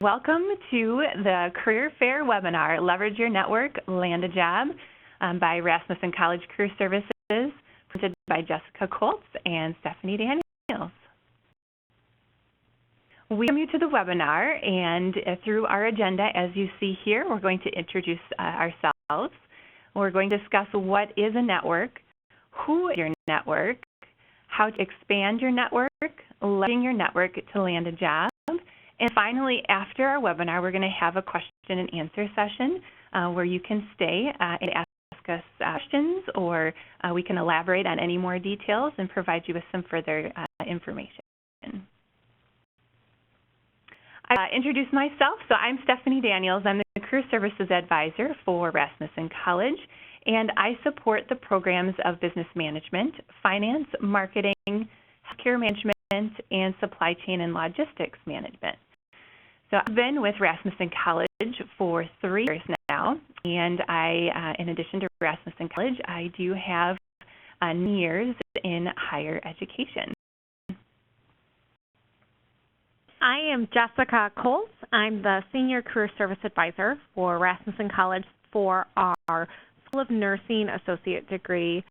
Welcome to the Career Fair webinar, Leverage Your Network, Land a Job, by Rasmussen College Career Services, presented by Jessica Colts and Stephanie Daniels. We welcome you to the webinar, and through our agenda, as you see here, we're going to introduce ourselves. We're going to discuss what is a network, who is your network, how to expand your network, leveraging your network to land a job. And finally, after our webinar, we're going to have a question and answer session where you can stay and ask us questions, or we can elaborate on any more details and provide you with some further information. I introduce myself. So I'm Stephanie Daniels. I'm the Career Services Advisor for Rasmussen College, and I support the programs of business management, finance, marketing, healthcare management, and supply chain and logistics management. So I've been with Rasmussen College for 3 years now, and I, in addition to Rasmussen College, I do have 9 years in higher education. I am Jessica Colts. I'm the Senior Career Service Advisor for Rasmussen College for our School of Nursing Associate Degree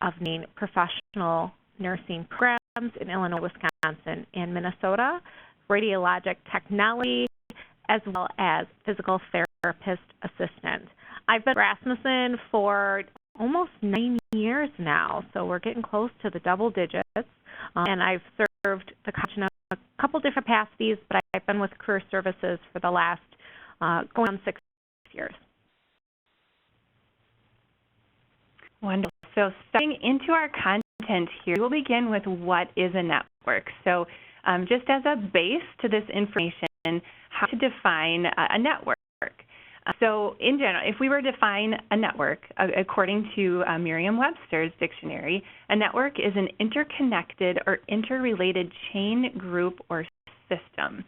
of Professional Nursing Programs in Illinois, Wisconsin, and Minnesota, radiologic technology, as well as physical therapist assistant. I've been at Rasmussen for almost 9 years now, so we're getting close to the double digits, and I've served the college in a couple different capacities, but I've been with Career Services for the last going on 6 years. Wonderful. So stepping into our content here, we'll begin with what is a network. So just as a base to this information, how to define a network. So in general, if we were to define a network, according to Merriam-Webster's dictionary, a network is an interconnected or interrelated chain, group, or system.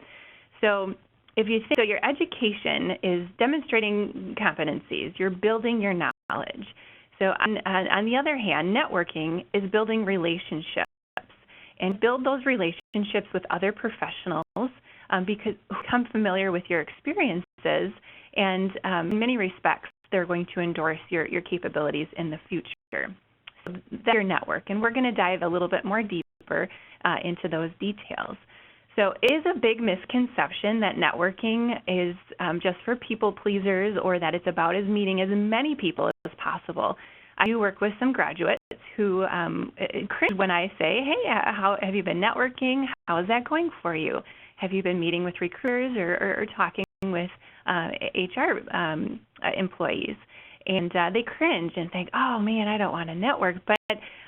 So if you think, so your education is demonstrating competencies, you're building your knowledge. So on the other hand, networking is building relationships, and build those relationships with other professionals because who become familiar with your experiences, and in many respects, they're going to endorse your capabilities in the future. So that's your network, and we're going to dive a little bit more deeper into those details. So it is a big misconception that networking is just for people pleasers, or that it's about as meeting as many people as possible. I do work with some graduates who cringe when I say, hey, how have you been networking? How is that going for you? Have you been meeting with recruiters or talking with HR employees? And they cringe and think, oh, man, I don't want to network. But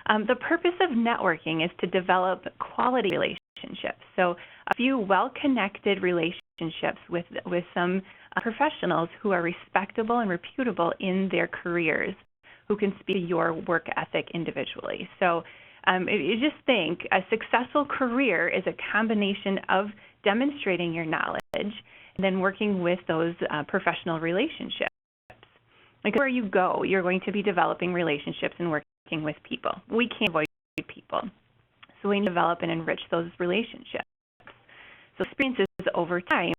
the purpose of networking is to develop quality relationships. So a few well-connected relationships with some professionals who are respectable and reputable in their careers, who can speak to your work ethic individually. So you just think a successful career is a combination of demonstrating your knowledge and then working with those professional relationships. Like where you go, you're going to be developing relationships and working with people. We can't avoid people, so we need to develop and enrich those relationships. So experiences over time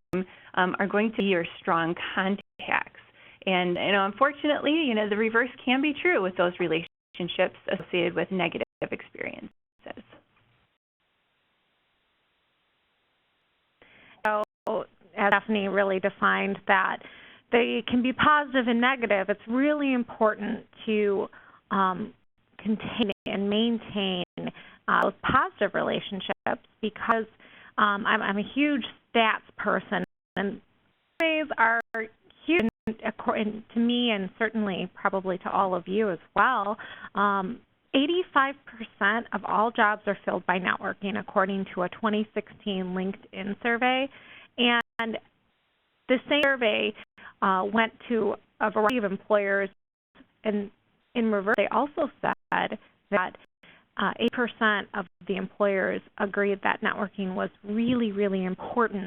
are going to be your strong contacts. And unfortunately, the reverse can be true with those relationships associated with negative experiences. So, as Stephanie really defined that, they can be positive and negative. It's really important to continue and maintain those positive relationships, because I'm a huge stats person, and surveys are huge. According to me, and certainly probably to all of you as well, 85% of all jobs are filled by networking, according to a 2016 LinkedIn survey. And the same survey went to a variety of employers, and in reverse, they also said that 8% of the employers agreed that networking was really, really important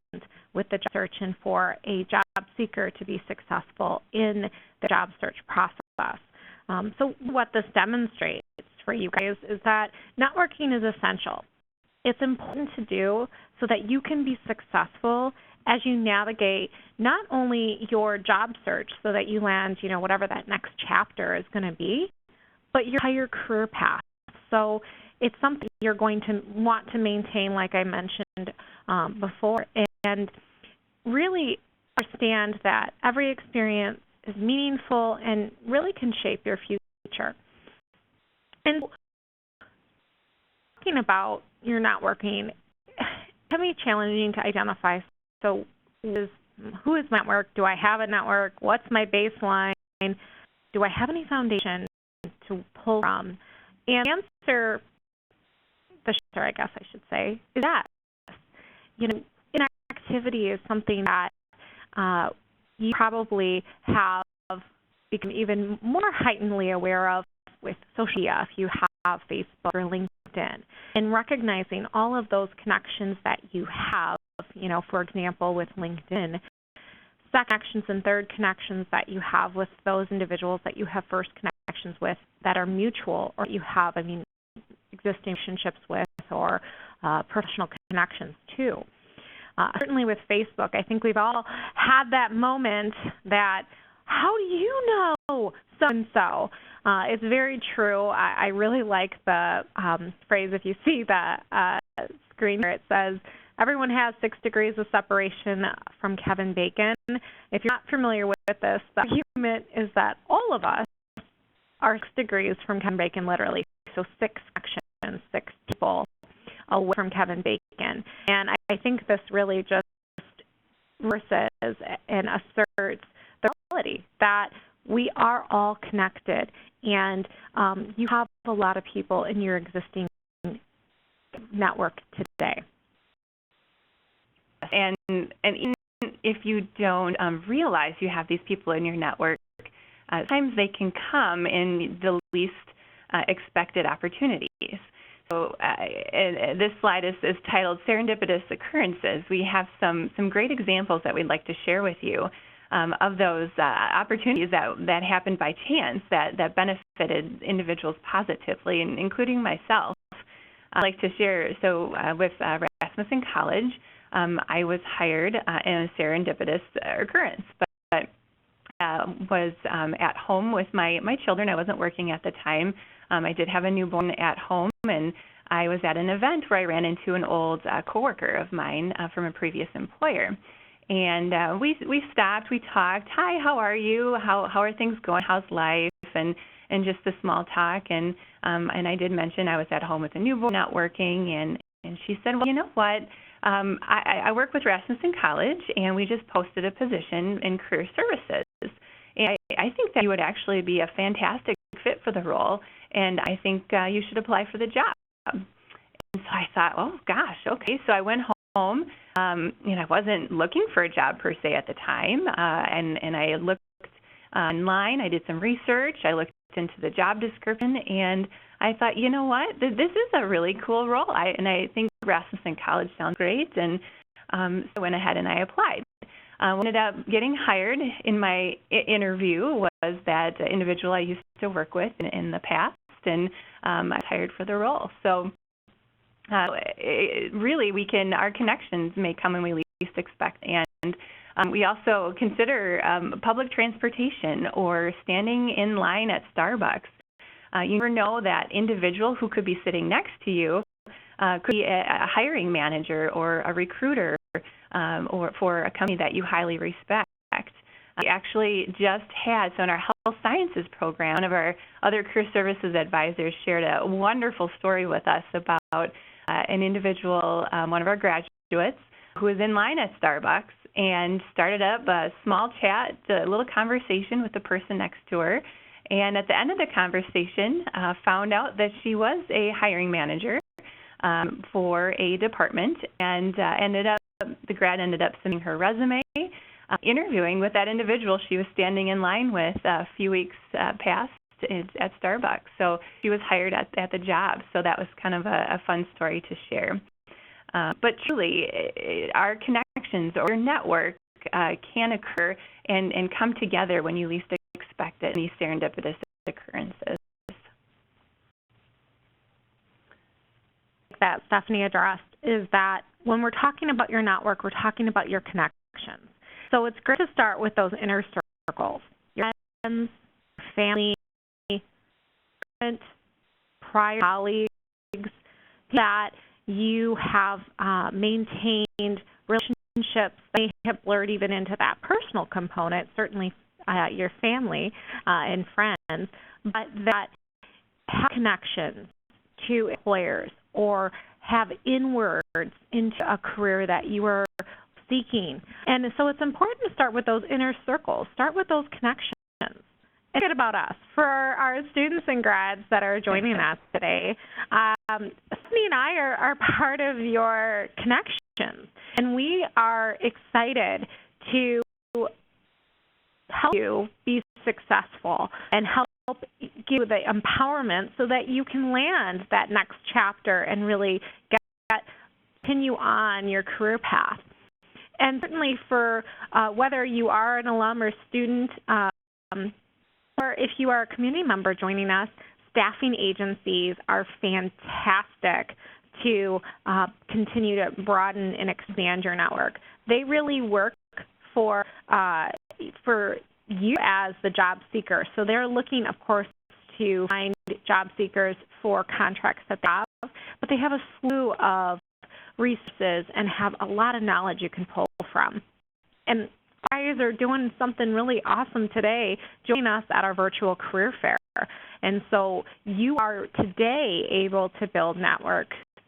with the job search and for a job seeker to be successful in the job search process. So what this demonstrates for you guys is that networking is essential. It's important to do so that you can be successful as you navigate not only your job search so that you land, whatever that next chapter is going to be, but your entire career path. So it's something you're going to want to maintain, like I mentioned before, and really understand that every experience is meaningful and really can shape your future. And talking about your networking, it can be challenging to identify. So who is my network? Do I have a network? What's my baseline? Do I have any foundation to pull from? And the answer, I guess I should say, is that. Inactivity is something that you probably have become even more heightenedly aware of with social media if you have Facebook or LinkedIn, and recognizing all of those connections that you have, for example, with LinkedIn, second connections and third connections that you have with those individuals that you have first connections with that are mutual or you have, existing relationships with or professional connections too. Certainly with Facebook, I think we've all had that moment that, how do you know so-and-so? It's very true. I really like the phrase, if you see the screen here, it says, everyone has 6 degrees of separation from Kevin Bacon. If you're not familiar with this, the argument is that all of us are 6 degrees from Kevin Bacon, literally. So 6 actions, 6 people away from Kevin Bacon. And I think this really just versus and asserts the reality that we are all connected, and you have a lot of people in your existing network today. And even if you don't realize you have these people in your network, sometimes they can come in the least expected opportunities. So this slide is titled Serendipitous Occurrences. We have some great examples that we'd like to share with you of those opportunities that happened by chance that benefited individuals positively, including myself. I'd like to share, with Rasmussen College, I was hired in a serendipitous occurrence, but was at home with my children. I wasn't working at the time. I did have a newborn at home, and I was at an event where I ran into an old coworker of mine from a previous employer. And we stopped, we talked. Hi, how are you? How are things going? How's life? And just a small talk. And I did mention I was at home with a newborn, not working. And she said, well, you know what? I work with Rasmussen College, and we just posted a position in career services. And I think that you would actually be a fantastic fit for the role, and I think you should apply for the job. And so I thought, oh, gosh, okay. So I went home. I wasn't looking for a job per se at the time, and I looked online. I did some research. I looked into the job description, and I thought, you know what, this is a really cool role. I think Rasmussen College sounds great, and so I went ahead and I applied. What ended up getting hired in my interview was that individual I used to work with in the past, and I was hired for the role. So really, our connections may come when we least expect, and we also consider public transportation or standing in line at Starbucks. You never know that individual who could be sitting next to you could be a hiring manager or a recruiter or for a company that you highly respect. We actually just had, so in our health sciences program, one of our other career services advisors shared a wonderful story with us about an individual, one of our graduates, who was in line at Starbucks and started up a small chat, a little conversation with the person next to her. And at the end of the conversation, found out that she was a hiring manager for a department, and the grad ended up sending her resume, interviewing with that individual she was standing in line with a few weeks past at Starbucks. So she was hired at the job. So that was kind of a fun story to share. But truly, our connections or your network can occur and come together when you least expect it in these serendipitous occurrences. That Stephanie addressed is that when we're talking about your network, we're talking about your connections. So it's great to start with those inner circles, your friends, family, current, prior colleagues that you have maintained relationships that may have blurred even into that personal component, certainly your family and friends, but that have connections to employers or have inwards into a career that you are seeking. And so it's important to start with those inner circles, start with those connections. And forget about us. For our students and grads that are joining us today, Stephanie and I are part of your connections, and we are excited to help you be successful and help give you the empowerment so that you can land that next chapter and really continue on your career path. And certainly for whether you are an alum or student, or if you are a community member joining us, staffing agencies are fantastic to continue to broaden and expand your network. They really work for you as the job seeker. So they're looking, of course, to find job seekers for contracts that they have, but they have a slew of resources and have a lot of knowledge you can pull from. And guys are doing something really awesome today, joining us at our virtual career fair. And so you are today able to build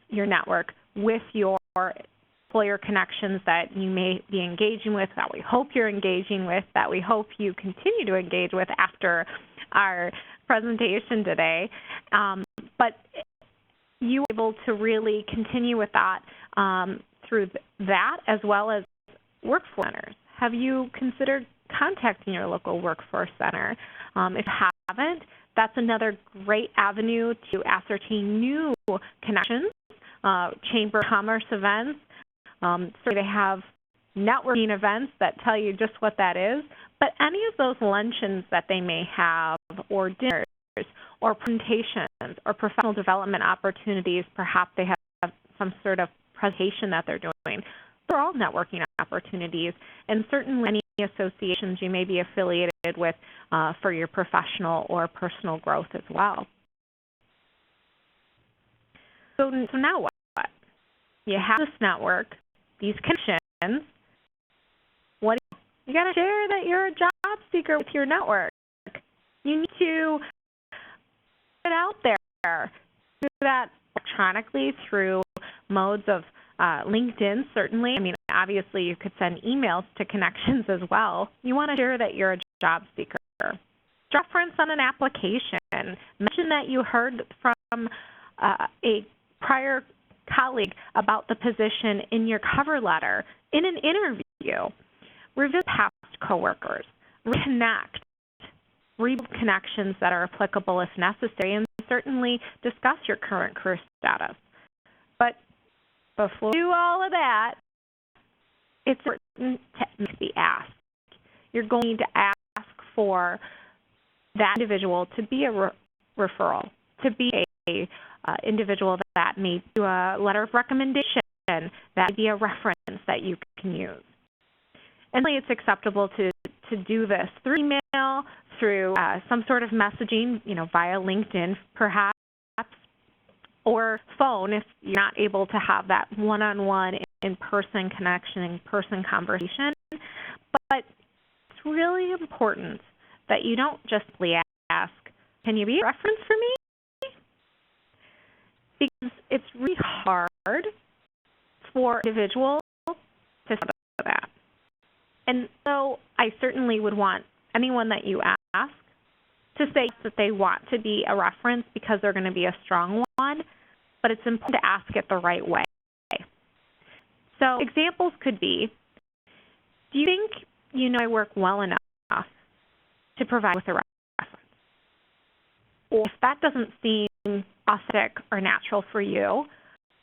your network with your employer connections that you may be engaging with, that we hope you're engaging with, that we hope you continue to engage with after our presentation today. But you are able to really continue with that through that, as well as workforce centers. Have you considered contacting your local workforce center? If you haven't, that's another great avenue to ascertain new connections, Chamber of Commerce events. So they have networking events that tell you just what that is, but any of those luncheons that they may have, or dinners, or presentations, or professional development opportunities, perhaps they have some sort of presentation that they're doing. They're all networking opportunities, and certainly any associations you may be affiliated with for your professional or personal growth as well. So now what? You have this network, these connections. You got to share that you're a job seeker with your network. You need to put it out there. Do that electronically through modes of LinkedIn, certainly. I mean, obviously, you could send emails to connections as well. You want to share that you're a job seeker. Reference on an application. Mention that you heard from a prior colleague about the position in your cover letter, in an interview. Revisit past coworkers. Reconnect. Rebuild connections that are applicable if necessary, and certainly discuss your current career status. But before you do all of that, it's important to make the ask. You're going to ask for that individual to be a referral, to be a individual that may do a letter of recommendation, that may be a reference that you can use. And it's acceptable to do this through email, through some sort of messaging, via LinkedIn perhaps, or phone if you're not able to have that one-on-one in-person connection, in-person conversation. But it's really important that you don't just ask, can you be a reference for me? Because it's really hard for individuals to say that. And so I certainly would want anyone that you ask to say that they want to be a reference because they're going to be a strong one, but it's important to ask it the right way. So examples could be, do you think you know I work well enough to provide with a reference? Or if that doesn't seem authentic or natural for you,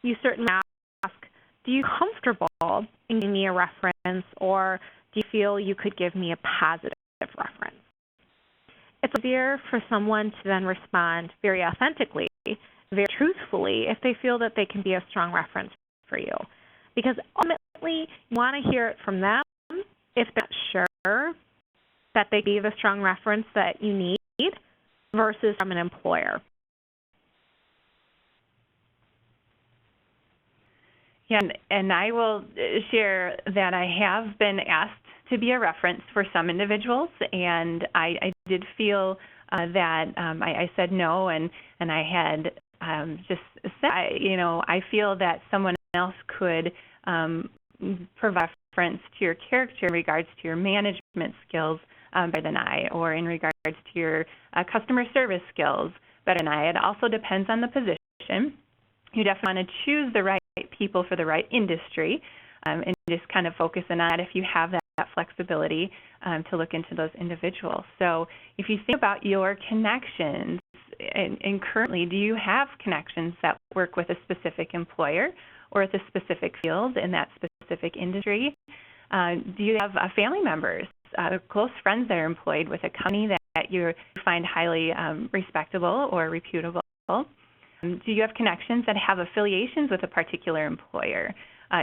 you certainly ask, do you feel comfortable in giving me a reference, or do you feel you could give me a positive reference? It's easier for someone to then respond very authentically, very truthfully, if they feel that they can be a strong reference for you. because ultimately you want to hear it from them if they're not sure that they be the strong reference that you need versus from an employer. Yeah, and I will share that I have been asked to be a reference for some individuals, and I did feel that I said no, and I had just said, I feel that someone else could provide reference to your character in regards to your management skills better than I, or in regards to your customer service skills better than I. It also depends on the position. You definitely want to choose the right people for the right industry, and just kind of focus in on that if you have that flexibility to look into those individuals. So if you think about your connections, and currently, do you have connections that work with a specific employer or with a specific field in that specific industry? Do you have family members, close friends that are employed with a company that you find highly respectable or reputable? Do you have connections that have affiliations with a particular employer?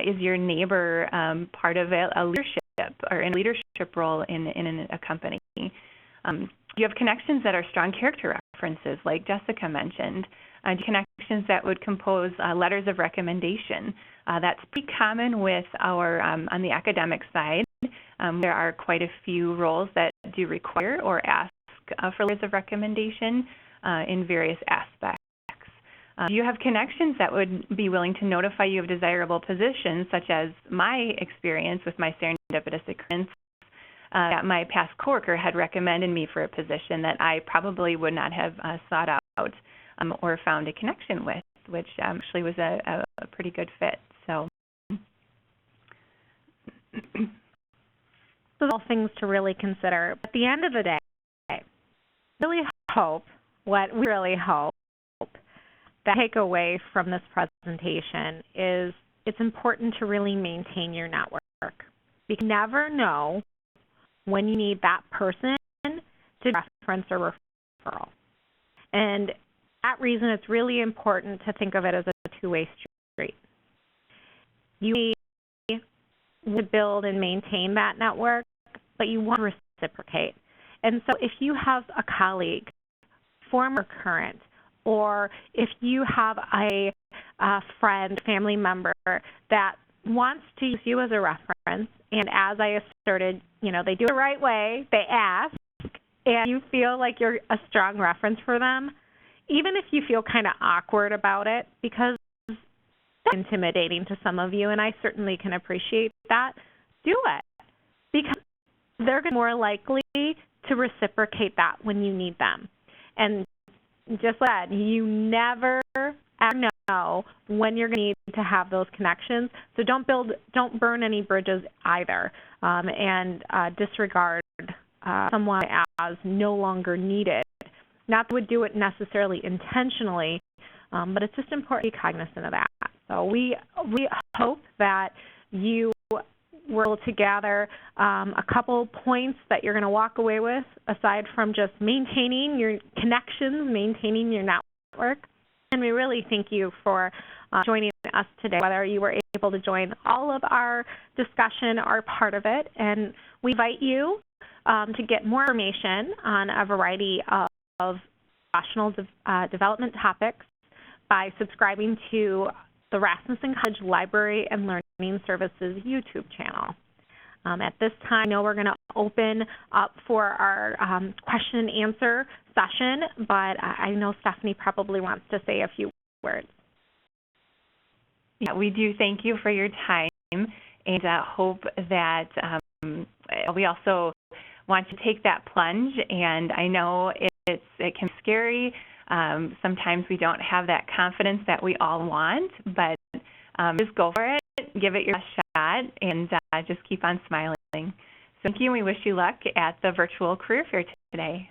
Is your neighbor part of a leadership or in a leadership role in a company? Do you have connections that are strong character references, like Jessica mentioned? Connections that would compose letters of recommendation. That's pretty common with our, on the academic side. There are quite a few roles that do require or ask for letters of recommendation in various aspects. Do you have connections that would be willing to notify you of desirable positions, such as my experience with my serendipitous occurrence, that my past coworker had recommended me for a position that I probably would not have sought out or found a connection with, which actually was a pretty good fit. So all things to really consider. At the end of the day, what we really hope that take away from this presentation is it's important to really maintain your network. You never know when you need that person to reference or referral. And for that reason, it's really important to think of it as a two-way street. You need to build and maintain that network, but you want to reciprocate. And so if you have a colleague, former or current, or if you have a friend, family member that wants to use you as a reference, and as I asserted, they do it the right way, they ask, and you feel like you're a strong reference for them, even if you feel kind of awkward about it, because it's intimidating to some of you, and I certainly can appreciate that, do it. Because they're more likely to reciprocate that when you need them. And just like that, you never ever know when you're going to need to have those connections. So don't burn any bridges either, and disregard someone as no longer needed. Not that we would do it necessarily intentionally, but it's just important to be cognizant of that. So we hope that you were able to gather a couple points that you're going to walk away with, aside from just maintaining your connections, maintaining your network. And we really thank you for joining us today, whether you were able to join all of our discussion or part of it. And we invite you to get more information on a variety of professional development topics by subscribing to the Rasmussen College Library and Learning Services YouTube channel. At this time, I know we're going to open up for our question and answer session, but I know Stephanie probably wants to say a few words. Yeah, we do thank you for your time, and hope that we also want to take that plunge. And I know it can be scary. Sometimes we don't have that confidence that we all want, but just go for it, give it your best shot, and just keep on smiling. So thank you, and we wish you luck at the virtual career fair today.